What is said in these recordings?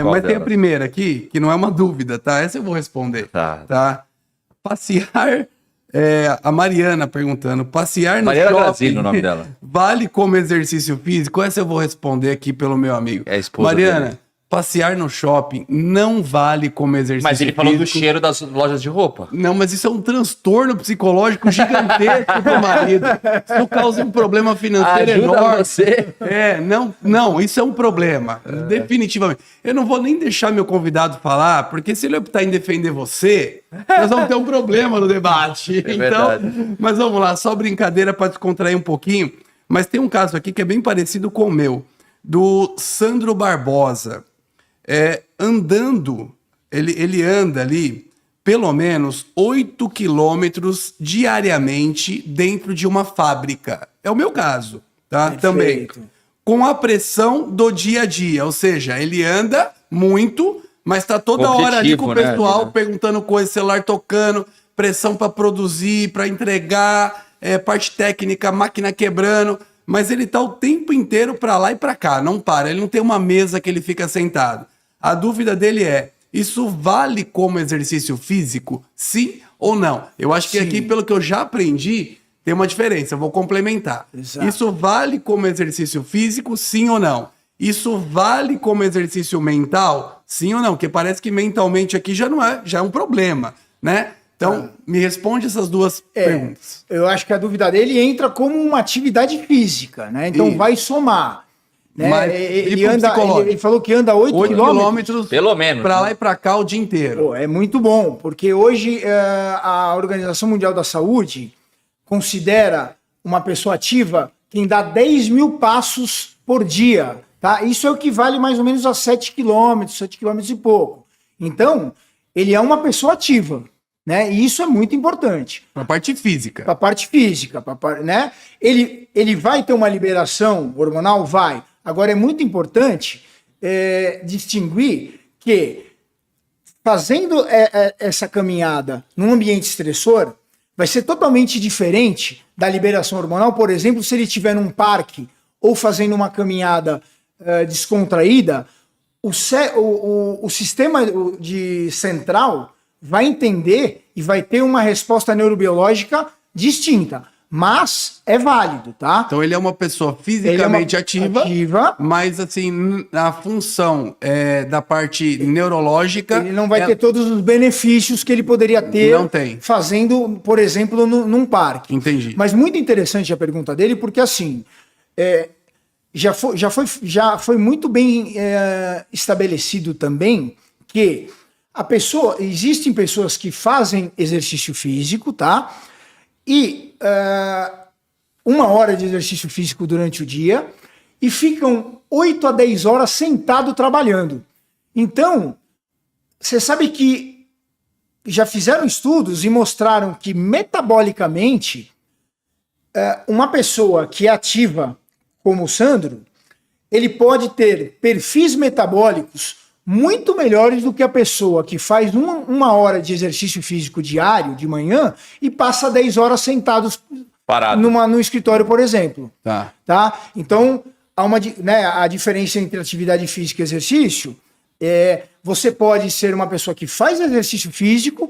Mas tem a primeira aqui, que não é uma dúvida, tá? Essa eu vou responder. Tá? Passear... a Mariana perguntando, passear no Mariana shopping Grazino, o nome dela. vale como exercício físico? Essa eu vou responder aqui pelo meu amigo. É a esposa Mariana, dele. passear no shopping não vale como exercício Mas ele físico. falou do cheiro das lojas de roupa. Não, mas isso é um transtorno psicológico gigantesco pro marido. Isso causa um problema financeiro Ajuda enorme. você. Não, isso é um problema. Definitivamente. Eu não vou nem deixar meu convidado falar, porque se ele optar em defender você, nós vamos ter um problema no debate. Mas vamos lá, só brincadeira para descontrair um pouquinho. Mas tem um caso aqui que é bem parecido com o meu, do Sandro Barbosa. Andando, ele anda ali pelo menos 8 quilômetros diariamente dentro de uma fábrica. É o meu caso, tá? Perfeito. Também. Com a pressão do dia a dia, ou seja, ele anda muito, mas tá toda hora ali com o pessoal perguntando coisas, celular tocando, pressão para produzir, para entregar, parte técnica, máquina quebrando, mas ele tá o tempo inteiro para lá e para cá, não para, ele não tem uma mesa que ele fica sentado. A dúvida dele é, isso vale como exercício físico? Sim ou não? Eu acho que aqui, pelo que eu já aprendi, tem uma diferença, eu vou complementar. Exato. Isso vale como exercício físico? Sim ou não? Isso vale como exercício mental? Sim ou não? Porque parece que mentalmente aqui já é um problema, né? Então, me responde essas duas perguntas. Eu acho que a dúvida dele entra como uma atividade física, né? Então vai somar. Né? Mas, ele falou que anda 8 quilômetros. Pelo menos. Para lá e para cá o dia inteiro. Pô, é muito bom, porque hoje a Organização Mundial da Saúde considera uma pessoa ativa quem dá 10 mil passos por dia. Tá? Isso equivale mais ou menos a 7 quilômetros e pouco. Então, ele é uma pessoa ativa. Né? E isso é muito importante. Para a parte física. Para a parte física. Né? Ele vai ter uma liberação hormonal? Vai. Agora, é muito importante distinguir que fazendo essa caminhada num ambiente estressor vai ser totalmente diferente da liberação hormonal. Por exemplo, se ele estiver num parque ou fazendo uma caminhada descontraída, o sistema central vai entender e vai ter uma resposta neurobiológica distinta. Mas é válido, tá? Então ele é uma pessoa fisicamente ativa, mas assim, a função da parte neurológica... Ele não vai ter todos os benefícios que ele poderia ter fazendo, por exemplo, num parque. Entendi. Mas muito interessante a pergunta dele, porque assim, já foi muito bem estabelecido também que existem pessoas que fazem exercício físico, tá? E 1 hora de exercício físico durante o dia e ficam 8 a 10 horas sentado trabalhando. Então, você sabe que já fizeram estudos e mostraram que metabolicamente uma pessoa que é ativa, como o Sandro, ele pode ter perfis metabólicos muito melhores do que a pessoa que faz 1 hora de exercício físico diário, de manhã, e passa 10 horas sentados no escritório, por exemplo. Tá? Então, há a diferença entre atividade física e exercício. Você pode ser uma pessoa que faz exercício físico,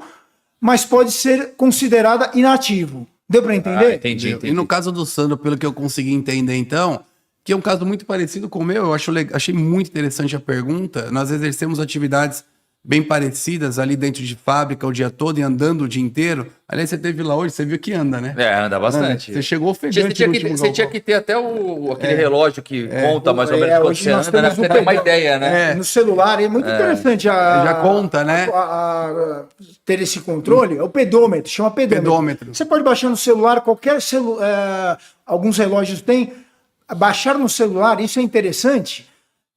mas pode ser considerada inativo. Deu para entender? Entendi. E no caso do Sandro, pelo que eu consegui entender, então... que é um caso muito parecido com o meu, achei muito interessante a pergunta. Nós exercemos atividades bem parecidas ali dentro de fábrica o dia todo e andando o dia inteiro. Aliás, você teve lá hoje, você viu que anda, né? Anda bastante. Você chegou ofegante Você tinha que ter até aquele relógio que conta mais ou menos quando você anda, né? Pra ter uma ideia, né? No celular, é muito interessante. Já conta, né? Ter esse controle. É o pedômetro, chama pedômetro. Você pode baixar no celular, alguns relógios têm. Baixar no celular, isso é interessante,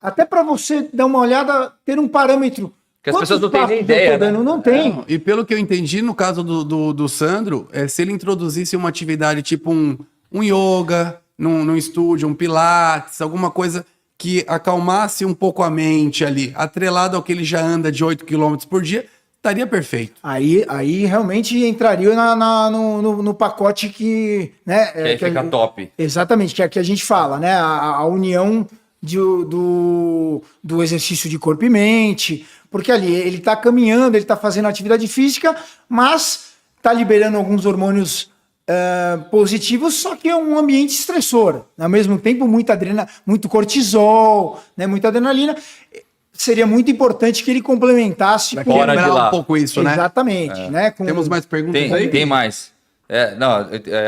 até para você dar uma olhada, ter um parâmetro. Porque as pessoas não têm nem ideia, né? Não tem. E pelo que eu entendi, no caso do Sandro, se ele introduzisse uma atividade tipo um yoga, num estúdio, um pilates, alguma coisa que acalmasse um pouco a mente ali, atrelado ao que ele já anda de 8 km por dia, estaria perfeito. Aí realmente entraria no pacote que... Né, que fica top. Exatamente, que é que a gente fala, né? A união do exercício de corpo e mente, porque ali ele está caminhando, ele está fazendo atividade física, mas está liberando alguns hormônios positivos, só que é um ambiente estressor. Ao mesmo tempo, muito cortisol, né, muita adrenalina. Seria muito importante que ele complementasse com quebrar um pouco isso, né? Exatamente. Né? Temos mais perguntas aí? Tem mais.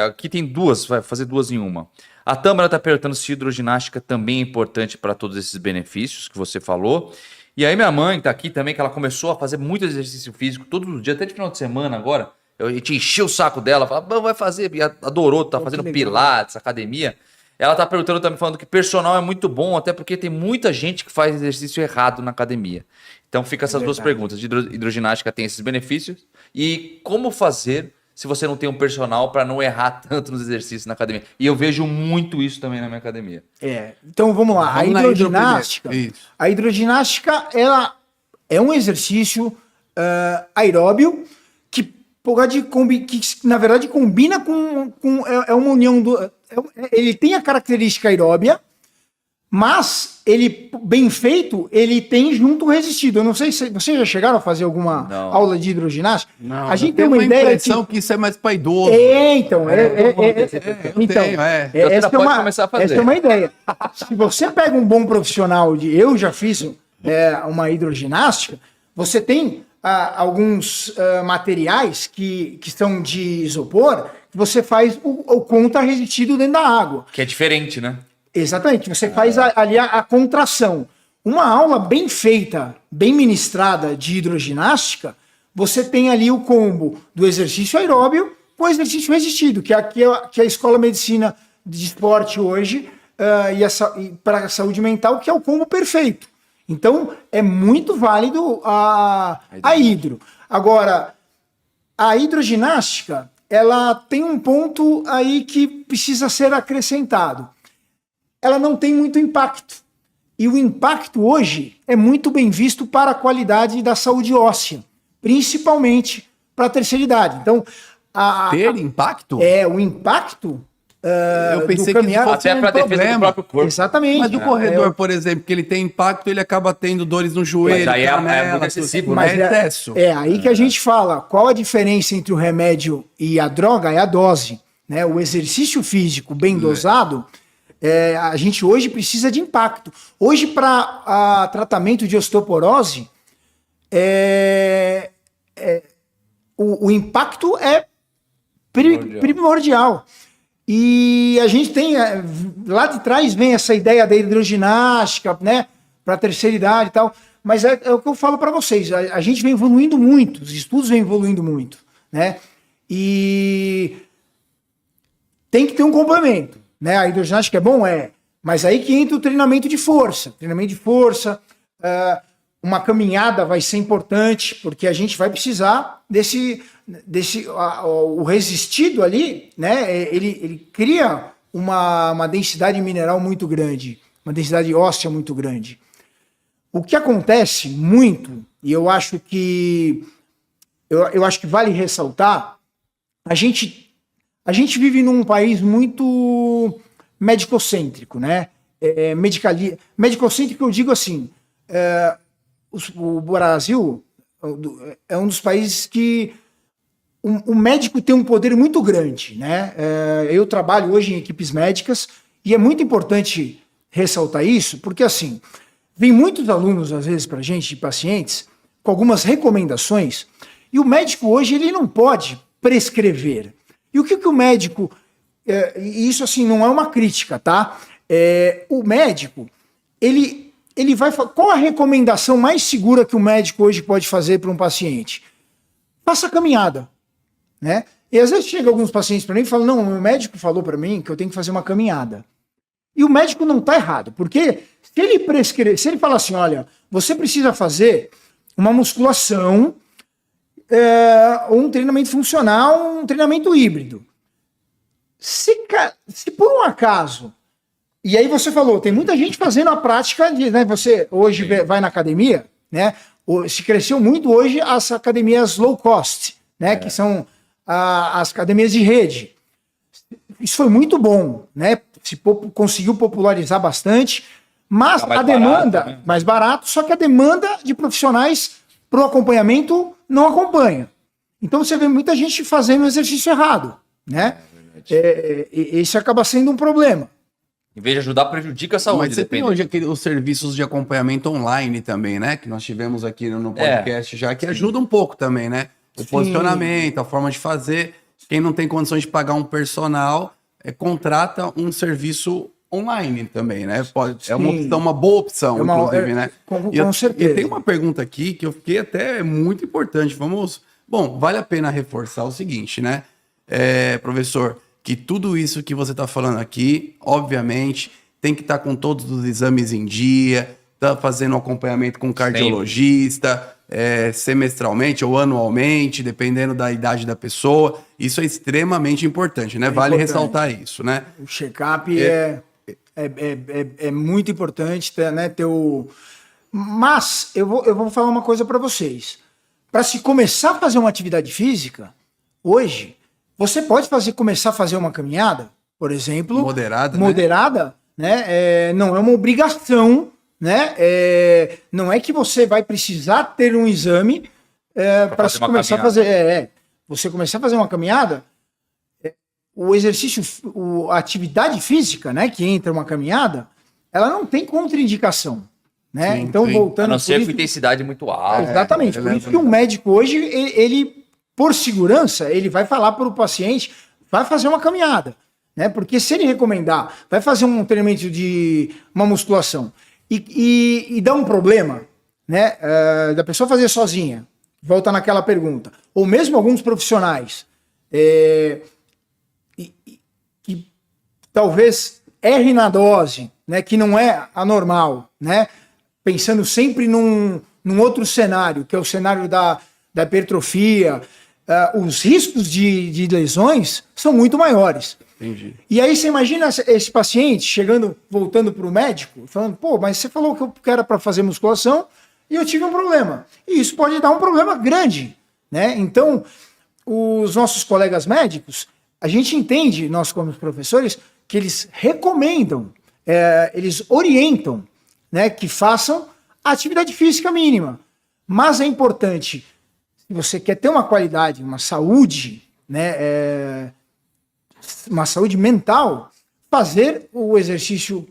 Aqui tem duas, vai fazer duas em uma. A Tâmara está perguntando se hidroginástica também é importante para todos esses benefícios que você falou. E aí minha mãe está aqui também, que ela começou a fazer muito exercício físico todos os dias, até de final de semana agora. Eu te enchi o saco dela, falava, vai fazer, e adorou, tá fazendo pilates, academia. Ela tá perguntando também, falando que personal é muito bom, até porque tem muita gente que faz exercício errado na academia. Então fica essas duas perguntas. Hidroginástica tem esses benefícios e como fazer se você não tem um personal para não errar tanto nos exercícios na academia. E eu vejo muito isso também na minha academia. Então vamos lá. A hidroginástica, ela é um exercício aeróbio que na verdade combina com uma união ele tem a característica aeróbia, mas ele, bem feito, ele tem junto resistido. Eu não sei se vocês já chegaram a fazer alguma aula de hidroginástica. Não, a gente tem uma ideia impressão que isso é mais para idoso. Então, começar a fazer. Essa é uma ideia. Se você pega um bom profissional eu já fiz uma hidroginástica, você tem alguns materiais que são de isopor, que você faz o conta resistido dentro da água. Que é diferente, né? Exatamente, você faz ali a contração. Uma aula bem feita, bem ministrada de hidroginástica, você tem ali o combo do exercício aeróbio com o exercício resistido, que é a Escola Medicina de Esporte hoje, e para a saúde mental, que é o combo perfeito. Então, é muito válido a hidro. Agora, a hidroginástica, ela tem um ponto aí que precisa ser acrescentado. Ela não tem muito impacto. E o impacto hoje é muito bem visto para a qualidade da saúde óssea, principalmente para a terceira idade. Então, ter impacto? O impacto... eu pensei que até para defesa do próprio corpo. Exatamente. Mas o corredor, por exemplo, que ele tem impacto, ele acaba tendo dores no joelho. Mas aí é muito excessivo, mas né? excesso. Aí que a gente fala, qual a diferença entre o remédio e a droga? É a dose. Né? O exercício físico bem dosado, a gente hoje precisa de impacto. Hoje, para tratamento de osteoporose, o impacto é primordial. E a gente tem, lá de trás vem essa ideia da hidroginástica, né, para a terceira idade e tal, mas é o que eu falo para vocês, a gente vem evoluindo muito, os estudos vêm evoluindo muito, né, e tem que ter um complemento, né, a hidroginástica é bom, mas aí que entra o treinamento de força, uma caminhada vai ser importante, porque a gente vai precisar o resistido ali, né? Ele cria uma densidade mineral muito grande, uma densidade óssea muito grande. O que acontece muito, e eu acho que vale ressaltar, a gente vive num país muito medicocêntrico, né? Medicocêntrico, eu digo assim, o Brasil é um dos países que o médico tem um poder muito grande, né? Eu trabalho hoje em equipes médicas e é muito importante ressaltar isso, porque assim, vem muitos alunos, às vezes, para a gente, de pacientes, com algumas recomendações, e o médico hoje ele não pode prescrever. E o que o médico... E isso, assim, não é uma crítica, tá? O médico, ele vai falar... Qual a recomendação mais segura que o médico hoje pode fazer para um paciente? Faça caminhada, né? E às vezes chega alguns pacientes para mim e falam, não, o meu médico falou para mim que eu tenho que fazer uma caminhada. E o médico não está errado, porque se ele falar assim, olha, você precisa fazer uma musculação, ou um treinamento funcional, um treinamento híbrido. Se por um acaso, e aí você falou, tem muita gente fazendo a prática, né, você hoje vai na academia, né, se cresceu muito hoje as academias low cost, né, que são as academias de rede. Isso foi muito bom, né, conseguiu popularizar bastante, Mas mais a demanda, barato, né? mais barato, só que a demanda de profissionais para o acompanhamento não acompanha. Então você vê muita gente fazendo o exercício errado, né? Esse acaba sendo um problema. Em vez de ajudar, prejudica a saúde. Mas você tem hoje os serviços de acompanhamento online também, né? Que nós tivemos aqui no podcast já, que ajuda um pouco também, né? O posicionamento, a forma de fazer. Quem não tem condições de pagar um personal, contrata um serviço online também, né? É uma opção, uma boa opção, inclusive, né? Com certeza. E tem uma pergunta aqui que eu fiquei até muito importante. Bom, vale a pena reforçar o seguinte, né? Professor, que tudo isso que você está falando aqui, obviamente, tem que estar com todos os exames em dia, tá fazendo um acompanhamento com cardiologista, semestralmente ou anualmente, dependendo da idade da pessoa. Isso é extremamente importante, né? Vale ressaltar isso, né? O check-up é muito importante, né? Mas eu vou falar uma coisa para vocês. Para se começar a fazer uma atividade física, hoje, você pode começar a fazer uma caminhada, por exemplo. Moderada, né? Não é uma obrigação, né? Não é que você vai precisar ter um exame para se começar a fazer. Você começar a fazer uma caminhada, o exercício, a atividade física, né? Que entra uma caminhada, ela não tem contraindicação. Né? Sim, então, voltando. A não ser com intensidade muito alta. Exatamente. Por isso que um médico hoje, ele, por segurança, ele vai falar para o paciente, vai fazer uma caminhada. Né? Porque se ele recomendar, vai fazer um treinamento de uma musculação e dá um problema, né? Da pessoa fazer sozinha, volta naquela pergunta. Ou mesmo alguns profissionais que talvez erre na dose, né? Que não é anormal, né? Pensando sempre num outro cenário, que é o cenário da hipertrofia, os riscos de lesões são muito maiores. Entendi. E aí você imagina esse paciente voltando para o médico, falando, pô, mas você falou que era para fazer musculação e eu tive um problema. E isso pode dar um problema grande, né? Então, os nossos colegas médicos, a gente entende, nós como professores, que eles recomendam, eles orientam, né, que façam a atividade física mínima. Mas é importante, se você quer ter uma qualidade, uma saúde, né, uma saúde mental, fazer o exercício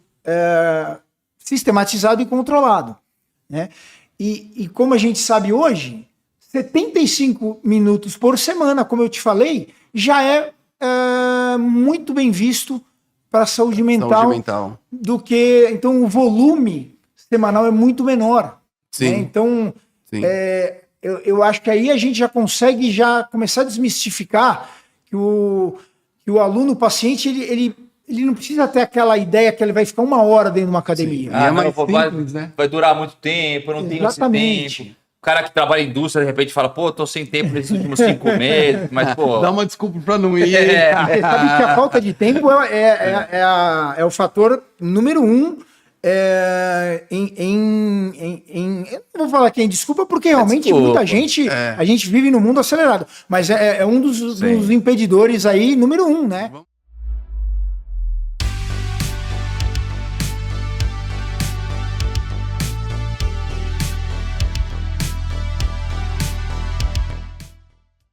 sistematizado e controlado. Né? E como a gente sabe hoje, 75 minutos por semana, como eu te falei, já é muito bem visto para a saúde mental do que... Então, o volume semanal é muito menor. Sim. Né? Então, Sim. Eu acho que aí a gente já consegue começar a desmistificar que o aluno, o paciente, ele não precisa ter aquela ideia que ele vai ficar 1 hora dentro de uma academia. É mais simples, né? Vai durar muito tempo, eu não tenho esse tempo. O cara que trabalha em indústria, de repente, fala, pô, tô sem tempo nesses últimos 5 meses, mas, pô... Dá uma desculpa pra não ir. Você sabe que a falta de tempo é o fator número 1 eu não vou falar que é desculpa, porque realmente muita gente, a gente vive num mundo acelerado, mas é um dos impedidores aí, número 1, né?